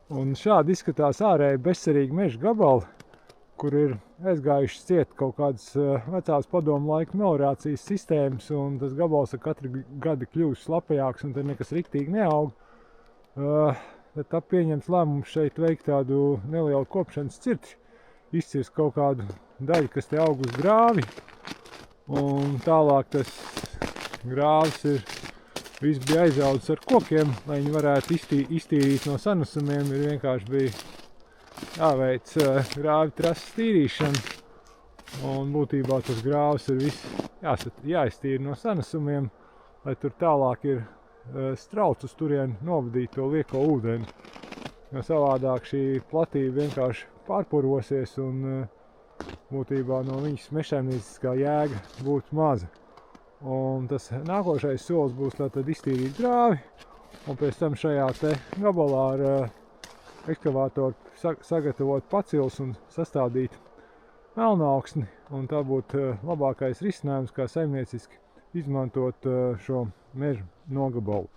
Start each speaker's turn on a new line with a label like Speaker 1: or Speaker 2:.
Speaker 1: Un šādi izskatās ārēji bezcerīgi meža gabali, kur ir aizgājušas ciet kaut kādas vecās padomu laika meliorācijas sistēmas, un tas gabals ar katru gadu kļūst slapjāks, un tad nekas riktīgi neaug. Tad tā pieņems lēmums šeit veikt tādu nelielu kopšanas cirti, izcirst kaut kādu daļu, kas te aug uz grāvi, un tālāk tas grāvis viss bija aizaudzis ar kokiem, lai viņi varētu iztīrīt no sanusumiem, ir vienkārši bija jāveic grāvi trases tīrīšana, un būtībā tas grāvis ir viss jāiztīra no sanusumiem, lai tur tālāk ir strauts uz turieni novadīt to lieko ūdeni, jo savādāk šī platība vienkārši pārporosies un būtībā no viņas mežsaimnieciskā jēga būtu maza. Un tas nākošais solis būs tātad iztīrīt grāvi, un pēc tam šajā te gabalā ar ekskavātoru sagatavot pacils un sastādīt melnauksni, un tā būtu labākais risinājums, kā saimnieciski izmantot šo meža nogabalu.